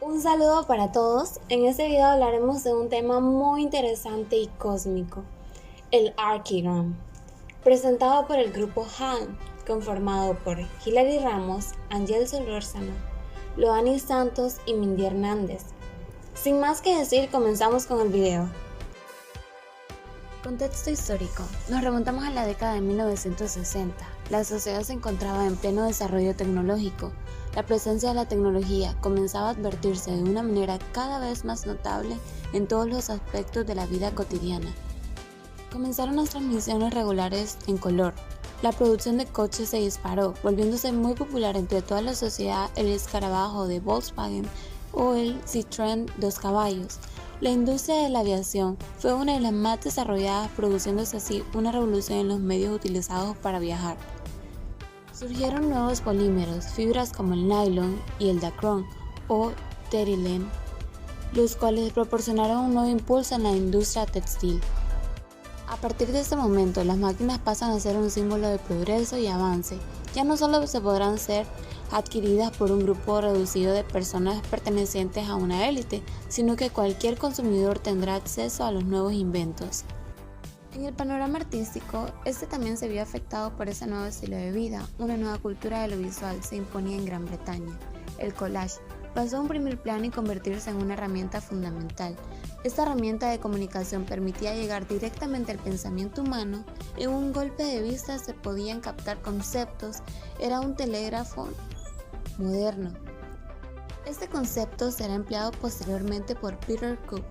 Un saludo para todos. En este video hablaremos de un tema muy interesante y cósmico, el Archigram, presentado por el grupo HALM, conformado por Hilary Ramos, Ángel Solórzano, Loani Santos y Mindy Hernández. Sin más que decir, comenzamos con el video. Contexto histórico. Nos remontamos a la década de 1960. La sociedad se encontraba en pleno desarrollo tecnológico. La presencia de la tecnología comenzaba a advertirse de una manera cada vez más notable en todos los aspectos de la vida cotidiana. Comenzaron las transmisiones regulares en color. La producción de coches se disparó, volviéndose muy popular entre toda la sociedad el escarabajo de Volkswagen o el Citroën 2 caballos. La industria de la aviación fue una de las más desarrolladas, produciéndose así una revolución en los medios utilizados para viajar. Surgieron nuevos polímeros, fibras como el nylon y el dacron o terilene, los cuales proporcionaron un nuevo impulso en la industria textil. A partir de este momento, las máquinas pasan a ser un símbolo de progreso y avance. Ya no solo se podrán ser adquiridas por un grupo reducido de personas pertenecientes a una élite, sino que cualquier consumidor tendrá acceso a los nuevos inventos. En el panorama artístico, este también se vio afectado por ese nuevo estilo de vida. Una nueva cultura de lo visual se imponía en Gran Bretaña. El collage pasó a un primer plano y convertirse en una herramienta fundamental. Esta herramienta de comunicación permitía llegar directamente al pensamiento humano. En un golpe de vista se podían captar conceptos. Era un telégrafo moderno. Este concepto será empleado posteriormente por Peter Cook,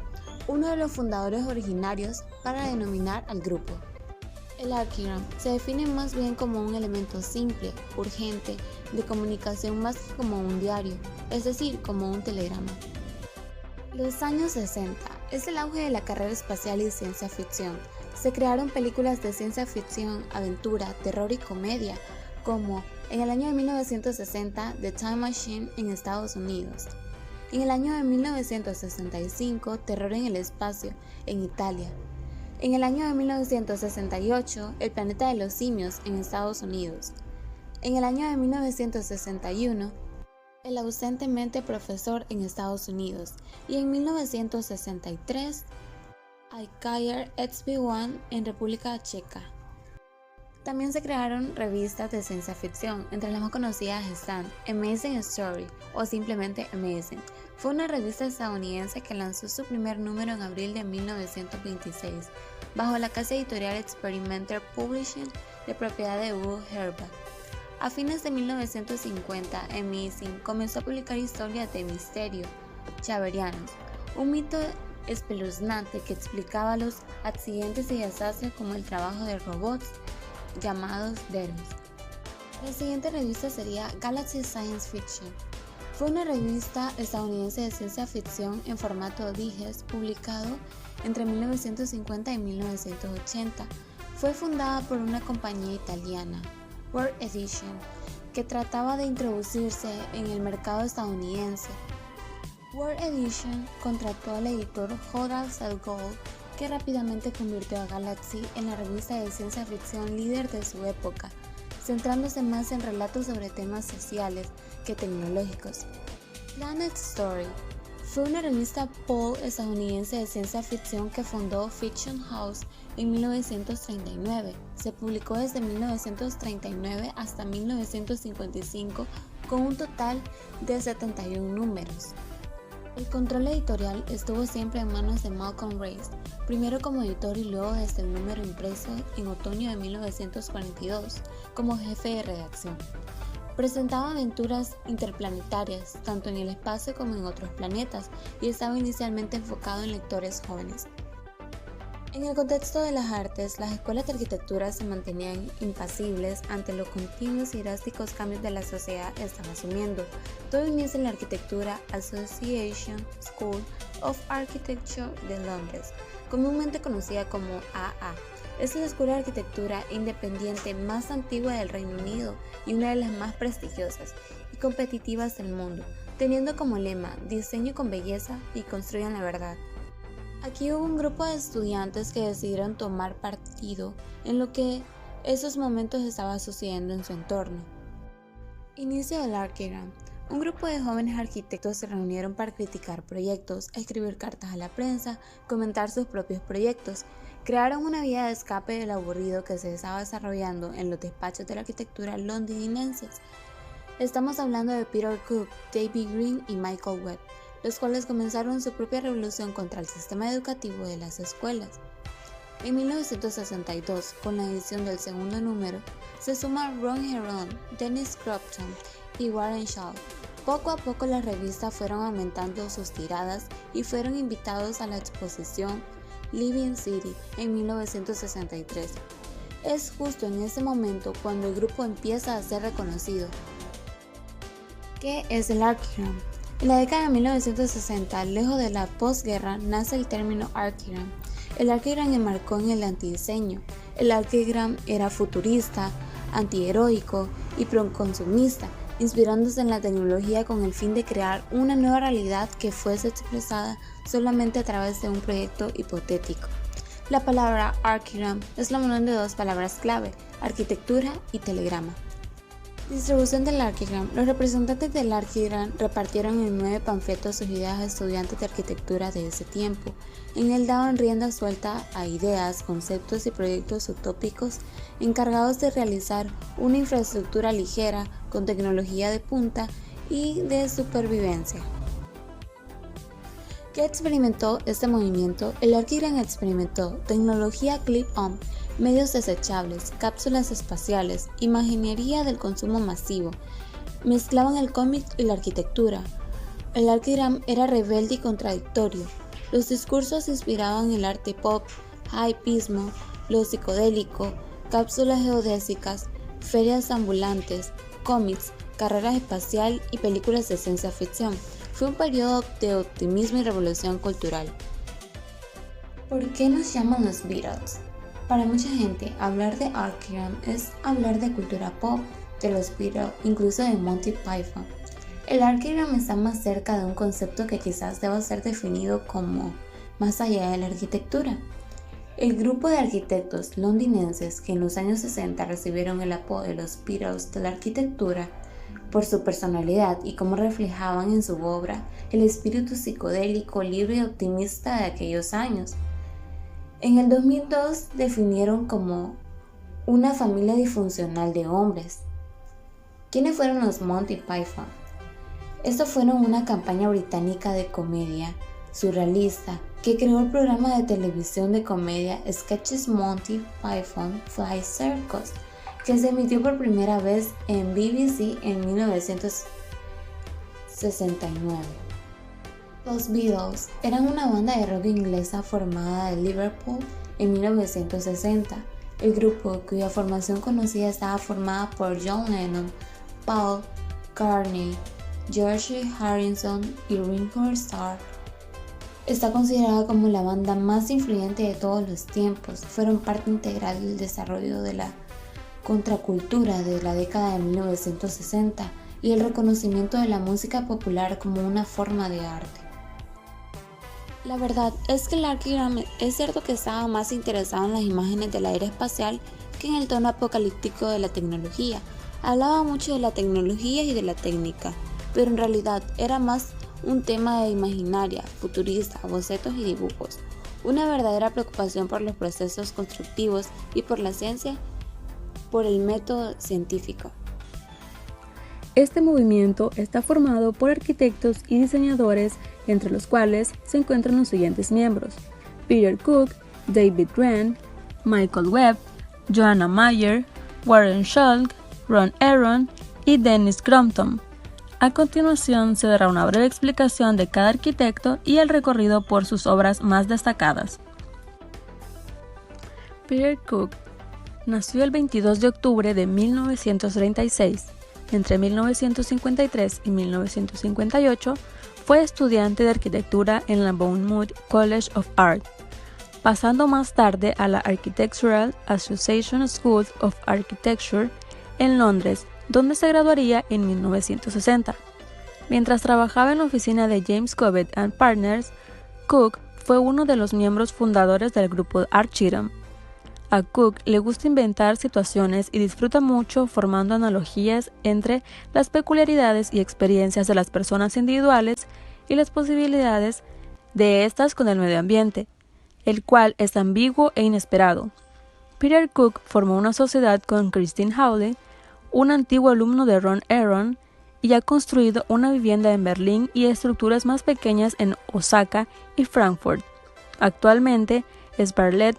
uno de los fundadores originarios, para denominar al grupo. El Archigram se define más bien como un elemento simple, urgente, de comunicación más que como un diario, es decir, como un telegrama. Los años 60 es el auge de la carrera espacial y ciencia ficción. Se crearon películas de ciencia ficción, aventura, terror y comedia, como en el año de 1960 The Time Machine en Estados Unidos. En el año de 1965, Terror en el espacio, en Italia. En el año de 1968, El planeta de los simios, en Estados Unidos. En el año de 1961, El ausentemente profesor, en Estados Unidos. Y en 1963, I Care XB1, en República Checa. También se crearon revistas de ciencia ficción, entre las más conocidas están Amazing Story o simplemente Amazing. Fue una revista estadounidense que lanzó su primer número en abril de 1926, bajo la casa editorial Experimenter Publishing, de propiedad de Hugo Herbach. A fines de 1950, Amazing comenzó a publicar historias de misterio, chaverianos, un mito espeluznante que explicaba los accidentes y desastres como el trabajo de robots llamados Deros. La siguiente revista sería Galaxy Science Fiction. Fue una revista estadounidense de ciencia ficción en formato digest publicado entre 1950 y 1980. Fue fundada por una compañía italiana, World Edition, que trataba de introducirse en el mercado estadounidense. World Edition contrató al editor Horace Selgold, que rápidamente convirtió a Galaxy en la revista de ciencia ficción líder de su época, centrándose más en relatos sobre temas sociales que tecnológicos. Planet Story fue una revista pulp estadounidense de ciencia ficción que fundó Fiction House en 1939. Se publicó desde 1939 hasta 1955 con un total de 71 números. El control editorial estuvo siempre en manos de Malcolm Rice, primero como editor y luego desde el número impreso en otoño de 1942 como jefe de redacción. Presentaba aventuras interplanetarias, tanto en el espacio como en otros planetas, y estaba inicialmente enfocado en lectores jóvenes. En el contexto de las artes, las escuelas de arquitectura se mantenían impasibles ante los continuos y drásticos cambios de la sociedad estaba asumiendo. Todo inicia en la Arquitectura Association School of Architecture de Londres, comúnmente conocida como AA. Es la escuela de arquitectura independiente más antigua del Reino Unido y una de las más prestigiosas y competitivas del mundo, teniendo como lema "Diseño con belleza y construyan la verdad". Aquí hubo un grupo de estudiantes que decidieron tomar partido en lo que esos momentos estaba sucediendo en su entorno. Inicio del Archigram. Un grupo de jóvenes arquitectos se reunieron para criticar proyectos, escribir cartas a la prensa, comentar sus propios proyectos. Crearon una vía de escape del aburrido que se estaba desarrollando en los despachos de la arquitectura londinenses. Estamos hablando de Peter Cook, David Green y Michael Webb, los cuales comenzaron su propia revolución contra el sistema educativo de las escuelas. En 1962, con la edición del segundo número, se suman Ron Heron, Dennis Crompton y Warren Shaw. Poco a poco las revistas fueron aumentando sus tiradas y fueron invitados a la exposición Living City en 1963. Es justo en ese momento cuando el grupo empieza a ser reconocido. ¿Qué es el Archigram? En la década de 1960, lejos de la posguerra, nace el término Archigram. El Archigram enmarcó en el antidiseño. El Archigram era futurista, antiheroico y proconsumista, inspirándose en la tecnología con el fin de crear una nueva realidad que fuese expresada solamente a través de un proyecto hipotético. La palabra Archigram es la unión de dos palabras clave, arquitectura y telegrama. Distribución del Archigram. Los representantes del Archigram repartieron en 9 panfletos sus ideas a estudiantes de arquitectura de ese tiempo. En él daban rienda suelta a ideas, conceptos y proyectos utópicos encargados de realizar una infraestructura ligera con tecnología de punta y de supervivencia. ¿Qué experimentó este movimiento? El Archigram experimentó tecnología clip-on, medios desechables, cápsulas espaciales, imaginería del consumo masivo. Mezclaban el cómic y la arquitectura. El Archigram era rebelde y contradictorio. Los discursos inspiraban el arte pop, hypismo, lo psicodélico, cápsulas geodésicas, ferias ambulantes, cómics, carreras espacial y películas de ciencia ficción. Fue un periodo de optimismo y revolución cultural. ¿Por qué nos llaman los Beatles? Para mucha gente, hablar de Archigram es hablar de cultura pop, de los Beatles, incluso de Monty Python. El Archigram está más cerca de un concepto que quizás deba ser definido como más allá de la arquitectura. El grupo de arquitectos londinenses que en los años 60 recibieron el apodo de los Beatles de la arquitectura por su personalidad y cómo reflejaban en su obra el espíritu psicodélico, libre y optimista de aquellos años. En el 2002 definieron como una familia disfuncional de hombres. ¿Quiénes fueron los Monty Python? Estos fueron una campaña británica de comedia surrealista que creó el programa de televisión de comedia Sketches Monty Python Fly Circus, que se emitió por primera vez en BBC en 1969. Los Beatles eran una banda de rock inglesa formada de Liverpool en 1960. El grupo, cuya formación conocida, estaba formada por John Lennon, Paul McCartney, George Harrison y Ringo Starr. Está considerada como la banda más influyente de todos los tiempos. Fueron parte integral del desarrollo de la contracultura de la década de 1960 y el reconocimiento de la música popular como una forma de arte. La verdad es que el Archigram es cierto que estaba más interesado en las imágenes del aire espacial que en el tono apocalíptico de la tecnología. Hablaba mucho de la tecnología y de la técnica, pero en realidad era más un tema de imaginaria, futurista, bocetos y dibujos. Una verdadera preocupación por los procesos constructivos y por la ciencia, por el método científico. Este movimiento está formado por arquitectos y diseñadores, entre los cuales se encuentran los siguientes miembros: Peter Cook, David Green, Michael Webb, Joanna Mayer, Warren Shaw, Ron Heron y Dennis Crompton. A continuación se dará una breve explicación de cada arquitecto y el recorrido por sus obras más destacadas. Peter Cook nació el 22 de octubre de 1936. Entre 1953 y 1958 fue estudiante de arquitectura en la Bournemouth College of Art, pasando más tarde a la Architectural Association School of Architecture en Londres, donde se graduaría en 1960. Mientras trabajaba en la oficina de James Corbett and Partners, Cook fue uno de los miembros fundadores del grupo Archigram. A Cook le gusta inventar situaciones y disfruta mucho formando analogías entre las peculiaridades y experiencias de las personas individuales y las posibilidades de estas con el medio ambiente, el cual es ambiguo e inesperado. Peter Cook formó una sociedad con Christine Hawley, un antiguo alumno de Ron Aron, y ha construido una vivienda en Berlín y estructuras más pequeñas en Osaka y Frankfurt. Actualmente es Bartlett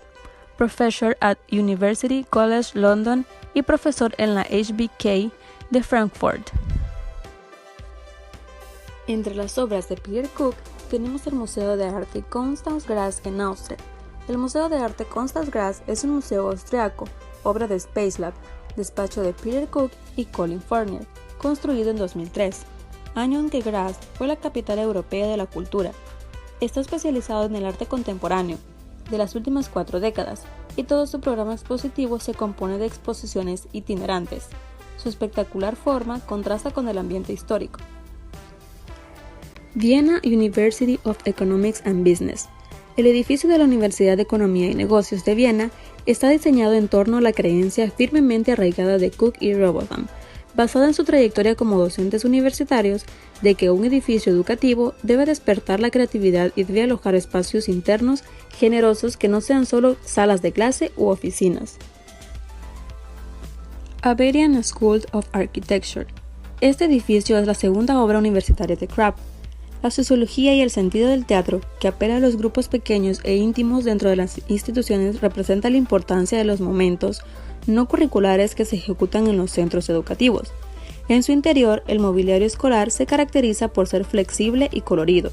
Professor at University College London y profesor en la HBK de Frankfurt. Entre las obras de Peter Cook tenemos el Museo de Arte Constance Graz en Austria. El Museo de Arte Constance Graz es un museo austriaco, obra de Spacelab, despacho de Peter Cook y Colin Fournier, construido en 2003, año en que Graz fue la capital europea de la cultura. Está especializado en el arte contemporáneo de las últimas 4 décadas, y todo su programa expositivo se compone de exposiciones itinerantes. Su espectacular forma contrasta con el ambiente histórico. Vienna University of Economics and Business. El edificio de la Universidad de Economía y Negocios de Viena está diseñado en torno a la creencia firmemente arraigada de Cook y Robotham, basada en su trayectoria como docentes universitarios, de que un edificio educativo debe despertar la creatividad y debe alojar espacios internos generosos que no sean solo salas de clase u oficinas. Aberian School of Architecture. Este edificio es la segunda obra universitaria de Crabbe. La sociología y el sentido del teatro, que apela a los grupos pequeños e íntimos dentro de las instituciones, representa la importancia de los momentos no curriculares que se ejecutan en los centros educativos. En su interior, el mobiliario escolar se caracteriza por ser flexible y colorido,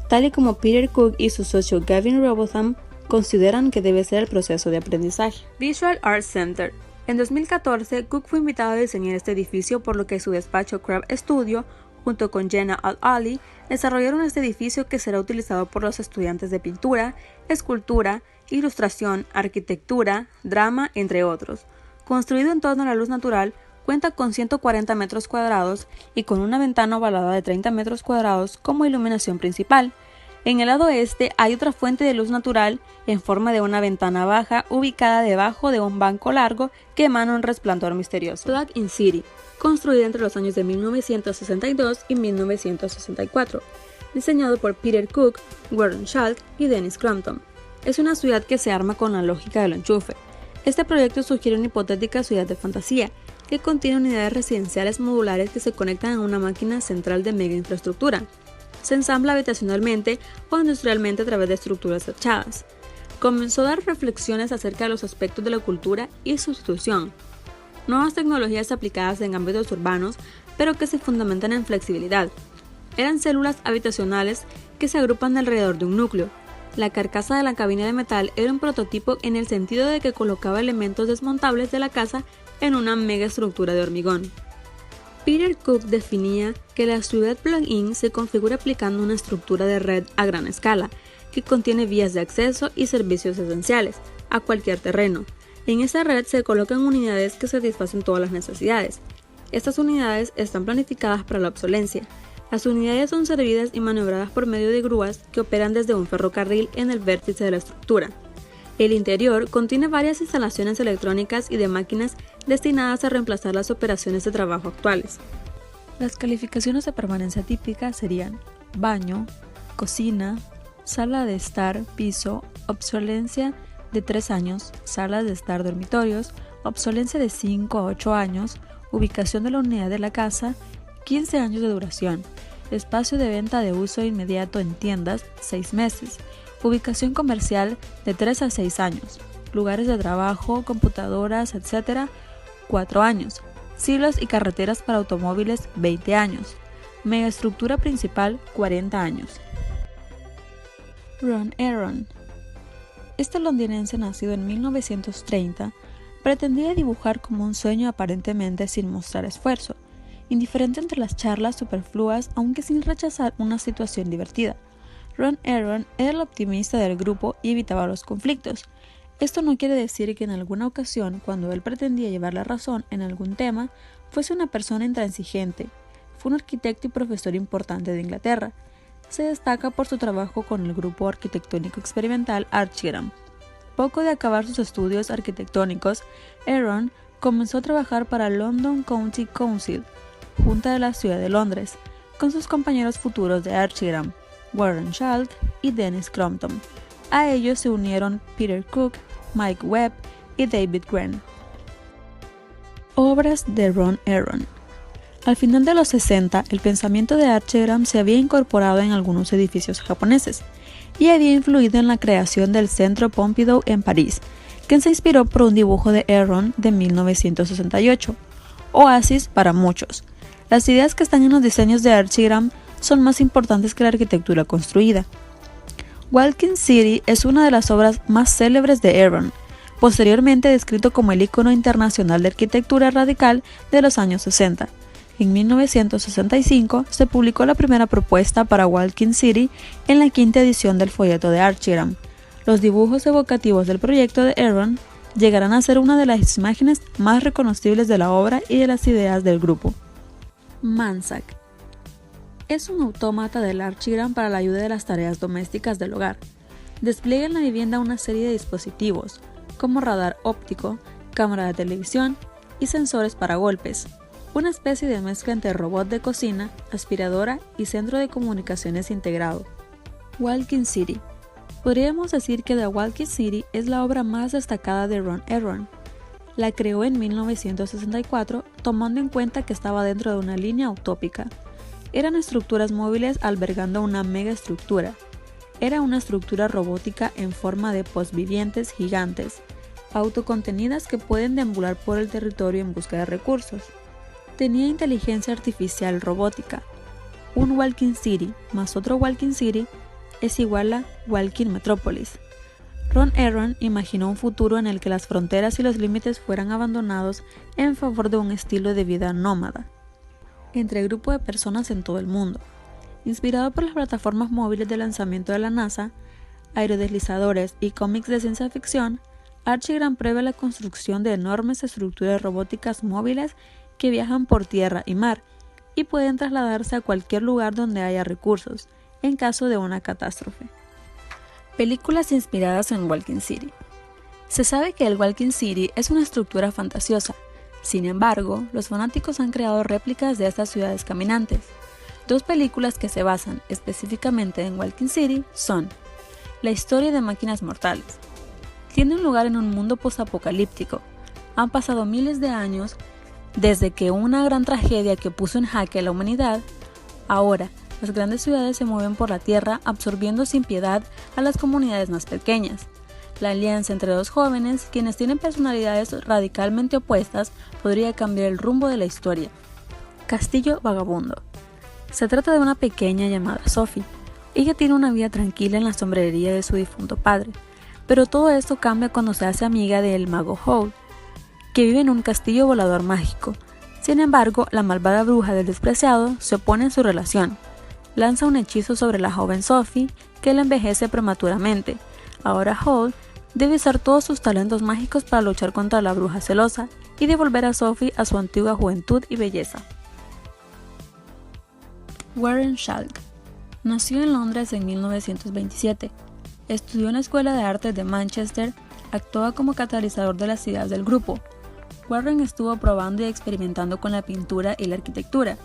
tal y como Peter Cook y su socio Gavin Robotham consideran que debe ser el proceso de aprendizaje. Visual Arts Center. En 2014, Cook fue invitado a diseñar este edificio, por lo que su despacho Crabbe Studio, junto con Jenna Al-Ali, desarrollaron este edificio que será utilizado por los estudiantes de pintura, escultura, ilustración, arquitectura, drama, entre otros. Construido en torno a la luz natural, cuenta con 140 metros cuadrados y con una ventana ovalada de 30 metros cuadrados como iluminación principal. En el lado este hay otra fuente de luz natural en forma de una ventana baja ubicada debajo de un banco largo que emana un resplandor misterioso. Plug in City, construida entre los años de 1962 y 1964, diseñado por Peter Cook, Gordon Schalk y Dennis Crampton. Es una ciudad que se arma con la lógica del enchufe. Este proyecto sugiere una hipotética ciudad de fantasía, que contiene unidades residenciales modulares que se conectan a una máquina central de mega infraestructura. Se ensambla habitacionalmente o industrialmente a través de estructuras tachadas. Comenzó a dar reflexiones acerca de los aspectos de la cultura y sustitución. Nuevas tecnologías aplicadas en ámbitos urbanos, pero que se fundamentan en flexibilidad. Eran células habitacionales que se agrupan alrededor de un núcleo. La carcasa de la cabina de metal era un prototipo en el sentido de que colocaba elementos desmontables de la casa en una mega estructura de hormigón. Peter Cook definía que la ciudad plug-in se configura aplicando una estructura de red a gran escala, que contiene vías de acceso y servicios esenciales a cualquier terreno. En esa red se colocan unidades que satisfacen todas las necesidades. Estas unidades están planificadas para la obsolencia. Las unidades son servidas y maniobradas por medio de grúas que operan desde un ferrocarril en el vértice de la estructura. El interior contiene varias instalaciones electrónicas y de máquinas destinadas a reemplazar las operaciones de trabajo actuales. Las calificaciones de permanencia típicas serían baño, cocina, sala de estar, piso, obsolencia de 3 años, salas de estar, dormitorios, obsolencia de 5 a 8 años, ubicación de la unidad de la casa, 15 años de duración, espacio de venta de uso inmediato en tiendas, 6 meses, ubicación comercial de 3 a 6 años, lugares de trabajo, computadoras, etc., 4 años, siglos y carreteras para automóviles, 20 años, megaestructura principal, 40 años. Ron Aron. Este londinense nacido en 1930 pretendía dibujar como un sueño aparentemente sin mostrar esfuerzo, indiferente entre las charlas superfluas aunque sin rechazar una situación divertida. Ron Aron era el optimista del grupo y evitaba los conflictos. Esto no quiere decir que en alguna ocasión, cuando él pretendía llevar la razón en algún tema, fuese una persona intransigente. Fue un arquitecto y profesor importante de Inglaterra. Se destaca por su trabajo con el grupo arquitectónico experimental Archigram. poco de acabar sus estudios arquitectónicos, Aaron comenzó a trabajar para London County Council, Junta de la Ciudad de Londres, con sus compañeros futuros de Archigram, Warren Schalt y Dennis Crompton. A ellos se unieron Peter Cook, Mike Webb y David Wren. Obras de Ron Aaron. Al final de los 60, el pensamiento de Archigram se había incorporado en algunos edificios japoneses y había influido en la creación del Centro Pompidou en París, que se inspiró por un dibujo de Aaron de 1968, Oasis para muchos. Las ideas que están en los diseños de Archigram son más importantes que la arquitectura construida. Walking City es una de las obras más célebres de Aaron, posteriormente descrito como el ícono internacional de arquitectura radical de los años 60. En 1965 se publicó la primera propuesta para Walking City en la quinta edición del folleto de Archigram. Los dibujos evocativos del proyecto de Aaron llegarán a ser una de las imágenes más reconocibles de la obra y de las ideas del grupo. Mansac es un autómata del Archigram para la ayuda de las tareas domésticas del hogar. Despliega en la vivienda una serie de dispositivos, como radar óptico, cámara de televisión y sensores para golpes, una especie de mezcla entre robot de cocina, aspiradora y centro de comunicaciones integrado. Walking City. Podríamos decir que The Walking City es la obra más destacada de Ron Aaron. La creó en 1964, tomando en cuenta que estaba dentro de una línea utópica. Eran estructuras móviles albergando una megaestructura. Era una estructura robótica en forma de postvivientes gigantes, autocontenidas que pueden deambular por el territorio en busca de recursos. Tenía inteligencia artificial robótica. Un Walking City más otro Walking City es igual a Walking Metropolis. Ron Aaron imaginó un futuro en el que las fronteras y los límites fueran abandonados en favor de un estilo de vida nómada entre grupos de personas en todo el mundo. Inspirado por las plataformas móviles de lanzamiento de la NASA, aerodeslizadores y cómics de ciencia ficción, Archigram prevé la construcción de enormes estructuras robóticas móviles que viajan por tierra y mar y pueden trasladarse a cualquier lugar donde haya recursos, en caso de una catástrofe. Películas inspiradas en Walking City. Se sabe que el Walking City es una estructura fantasiosa. Sin embargo, los fanáticos han creado réplicas de estas ciudades caminantes. Dos películas que se basan específicamente en Walking City son La historia de máquinas mortales. Tiene un lugar en un mundo posapocalíptico. Han pasado miles de años desde que una gran tragedia que puso en jaque a la humanidad. Ahora, las grandes ciudades se mueven por la tierra absorbiendo sin piedad a las comunidades más pequeñas. La alianza entre dos jóvenes, quienes tienen personalidades radicalmente opuestas, podría cambiar el rumbo de la historia. Castillo Vagabundo. Se trata de una pequeña llamada Sophie. Ella tiene una vida tranquila en la sombrerería de su difunto padre, pero todo esto cambia cuando se hace amiga del mago Howl, que vive en un castillo volador mágico. Sin embargo, la malvada bruja del despreciado se opone a su relación. Lanza un hechizo sobre la joven Sophie que la envejece prematuramente. Ahora Howl debe usar todos sus talentos mágicos para luchar contra la bruja celosa y devolver a Sophie a su antigua juventud y belleza. Warren Schalt nació en Londres en 1927. Estudió en la Escuela de Artes de Manchester, actuaba como catalizador de las ideas del grupo. Warren estuvo probando y experimentando con la pintura y la arquitectura.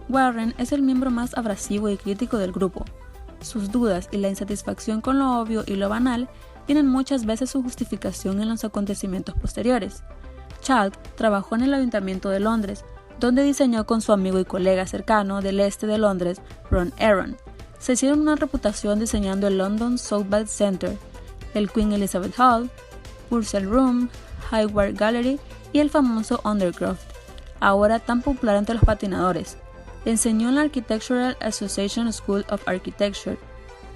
Warren es el miembro más abrasivo y crítico del grupo. Sus dudas y la insatisfacción con lo obvio y lo banal tienen muchas veces su justificación en los acontecimientos posteriores. Schalt trabajó en el Ayuntamiento de Londres, donde diseñó con su amigo y colega cercano del este de Londres, Ron Aaron. Se hicieron una reputación diseñando el London Southbank Centre, el Queen Elizabeth Hall, Purcell Room, Highway Gallery y el famoso Undercroft, ahora tan popular entre los patinadores. Enseñó en la Architectural Association School of Architecture,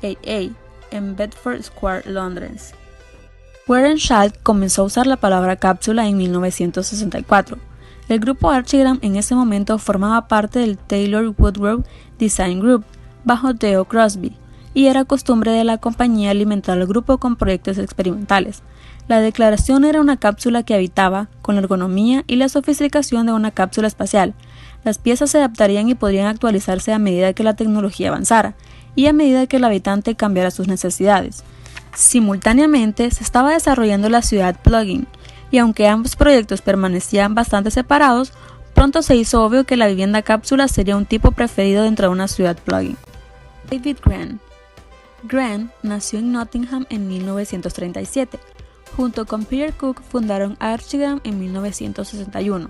AA, en Bedford Square, Londres. Warren Schalt comenzó a usar la palabra cápsula en 1964. El grupo Archigram en ese momento formaba parte del Taylor Woodrow Design Group, bajo Theo Crosby, y era costumbre de la compañía alimentar al grupo con proyectos experimentales. La declaración era una cápsula que habitaba, con la ergonomía y la sofisticación de una cápsula espacial. Las piezas se adaptarían y podrían actualizarse a medida que la tecnología avanzara, y a medida que el habitante cambiara sus necesidades. Simultáneamente se estaba desarrollando la ciudad plugin, y aunque ambos proyectos permanecían bastante separados, pronto se hizo obvio que la vivienda cápsula sería un tipo preferido dentro de una ciudad plugin. David Grann. Grann nació en Nottingham en 1937. Junto con Peter Cook fundaron Archigram en 1961.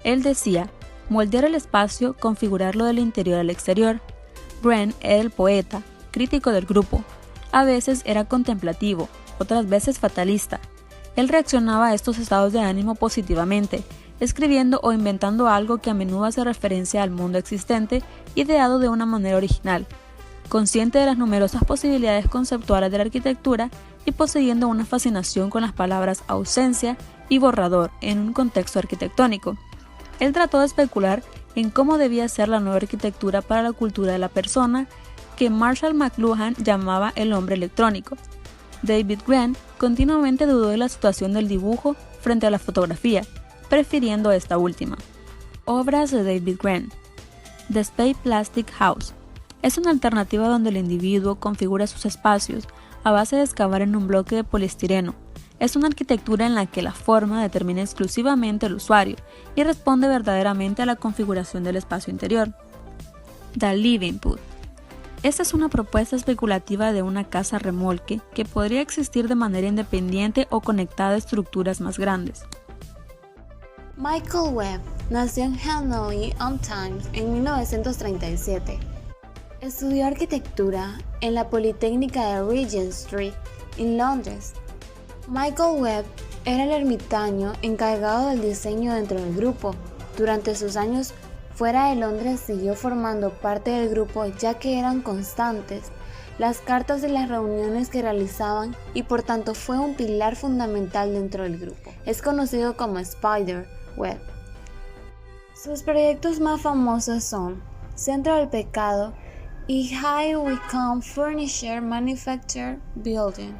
Él decía, moldear el espacio, configurarlo del interior al exterior. Grann era el poeta, crítico del grupo. A veces era contemplativo, otras veces fatalista. Él reaccionaba a estos estados de ánimo positivamente, escribiendo o inventando algo que a menudo hace referencia al mundo existente, ideado de una manera original, consciente de las numerosas posibilidades conceptuales de la arquitectura y poseyendo una fascinación con las palabras ausencia y borrador en un contexto arquitectónico. Él trató de especular en cómo debía ser la nueva arquitectura para la cultura de la persona, que Marshall McLuhan llamaba el hombre electrónico. David Grann continuamente dudó de la situación del dibujo frente a la fotografía, prefiriendo esta última. Obras de David Grann. The Spey Plastic House. Es una alternativa donde el individuo configura sus espacios a base de excavar en un bloque de poliestireno. Es una arquitectura en la que la forma determina exclusivamente el usuario y responde verdaderamente a la configuración del espacio interior. The Living Put. Esta es una propuesta especulativa de una casa remolque que podría existir de manera independiente o conectada a estructuras más grandes. Michael Webb nació en Henley-on-Thames en 1937. Estudió arquitectura en la Politécnica de Regent Street, en Londres. Michael Webb era el ermitaño encargado del diseño dentro del grupo. Durante sus años fuera de Londres siguió formando parte del grupo ya que eran constantes las cartas y las reuniones que realizaban y por tanto fue un pilar fundamental dentro del grupo. Es conocido como Spider Webb. Sus proyectos más famosos son Centro del Pecado y High Wycombe Furniture Manufacture Building.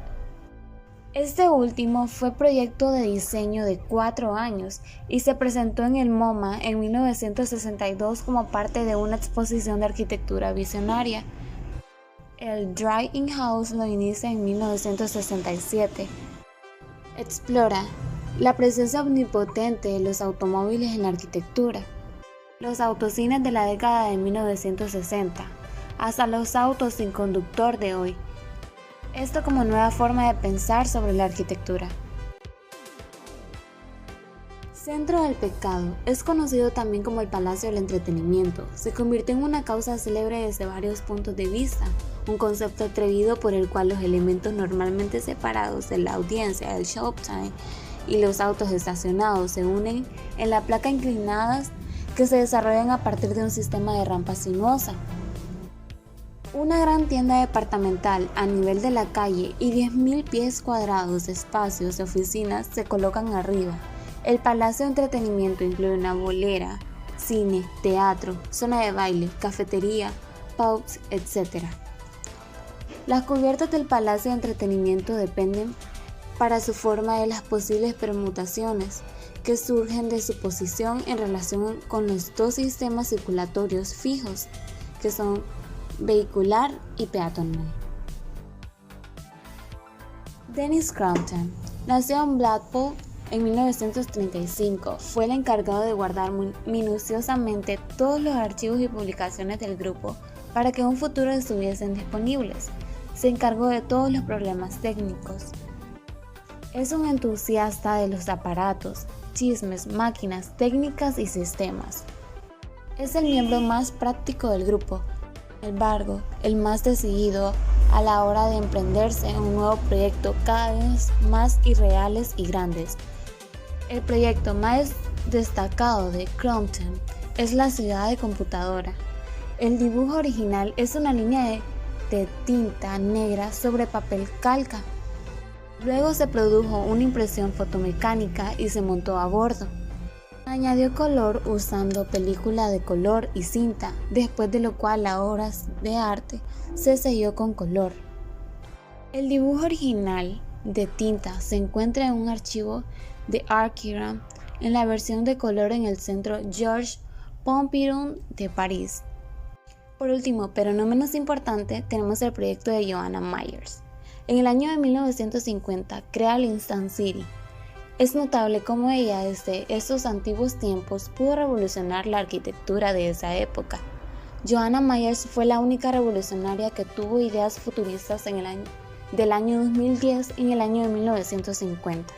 Este último fue proyecto de diseño de 4 años y se presentó en el MoMA en 1962 como parte de una exposición de arquitectura visionaria. El Drying House lo inicia en 1967. Explora la presencia omnipotente de los automóviles en la arquitectura, los autocines de la década de 1960, hasta los autos sin conductor de hoy. Esto como nueva forma de pensar sobre la arquitectura. Centro del Pecado es conocido también como el Palacio del Entretenimiento. Se convirtió en una causa célebre desde varios puntos de vista, un concepto atrevido por el cual los elementos normalmente separados de la audiencia, el showtime y los autos estacionados se unen en la placa inclinadas que se desarrollan a partir de un sistema de rampa sinuosa. Una gran tienda departamental a nivel de la calle y 10.000 pies cuadrados de espacios de oficinas se colocan arriba. El palacio de entretenimiento incluye una bolera, cine, teatro, zona de baile, cafetería, pubs, etc. Las cubiertas del palacio de entretenimiento dependen para su forma de las posibles permutaciones que surgen de su posición en relación con los dos sistemas circulatorios fijos, que son vehicular y peatonal. Dennis Crompton nació en Blackpool en 1935. Fue el encargado de guardar minuciosamente todos los archivos y publicaciones del grupo para que en un futuro estuviesen disponibles. Se encargó de todos los problemas técnicos. Es un entusiasta de los aparatos, chismes, máquinas, técnicas y sistemas. Es el miembro más práctico del grupo. Sin embargo, el más decidido a la hora de emprenderse en un nuevo proyecto cada vez más irreales y grandes. El proyecto más destacado de Crompton es la ciudad de computadora. El dibujo original es una línea de tinta negra sobre papel calca. Luego se produjo una impresión fotomecánica y se montó a bordo. Añadió color usando película de color y cinta, después de lo cual la obra de arte se selló con color. El dibujo original de tinta se encuentra en un archivo de Archigram en la versión de color en el Centro Georges Pompidou de París. Por último, pero no menos importante, tenemos el proyecto de Johanna Myers. En el año de 1950 crea el Instant City. Es notable cómo ella desde esos antiguos tiempos pudo revolucionar la arquitectura de esa época. Joanna Myers fue la única revolucionaria que tuvo ideas futuristas del año 2010 en el año de 1950.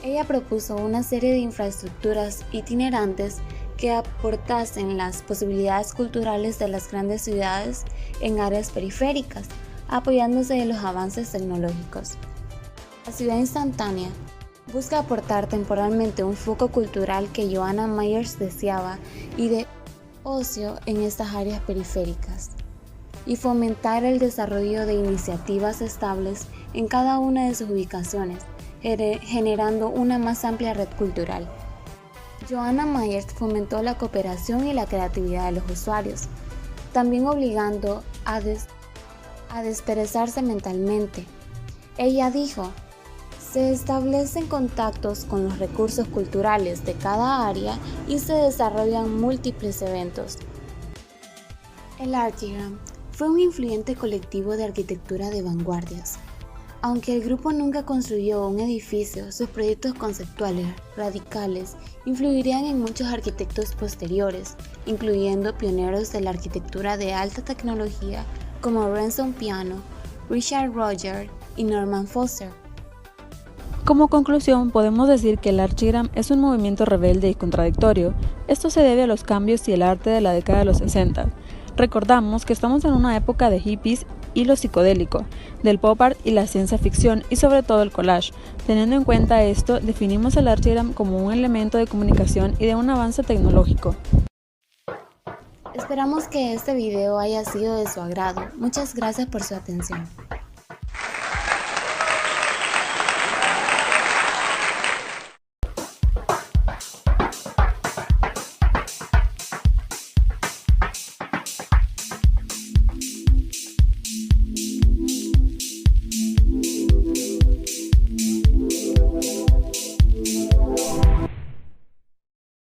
Ella propuso una serie de infraestructuras itinerantes que aportasen las posibilidades culturales de las grandes ciudades en áreas periféricas, apoyándose de los avances tecnológicos. La ciudad instantánea busca aportar temporalmente un foco cultural que Joanna Myers deseaba y de ocio en estas áreas periféricas, y fomentar el desarrollo de iniciativas estables en cada una de sus ubicaciones, generando una más amplia red cultural. Joanna Myers fomentó la cooperación y la creatividad de los usuarios, también obligando a desperezarse mentalmente. Ella dijo: se establecen contactos con los recursos culturales de cada área y se desarrollan múltiples eventos. El Artigram fue un influyente colectivo de arquitectura de vanguardias. Aunque el grupo nunca construyó un edificio, sus proyectos conceptuales radicales influirían en muchos arquitectos posteriores, incluyendo pioneros de la arquitectura de alta tecnología como Renzo Piano, Richard Rogers y Norman Foster. Como conclusión, podemos decir que el Archigram es un movimiento rebelde y contradictorio. Esto se debe a los cambios y el arte de la década de los 60. Recordamos que estamos en una época de hippies y lo psicodélico, del pop art y la ciencia ficción y sobre todo el collage. Teniendo en cuenta esto, definimos el Archigram como un elemento de comunicación y de un avance tecnológico. Esperamos que este video haya sido de su agrado. Muchas gracias por su atención.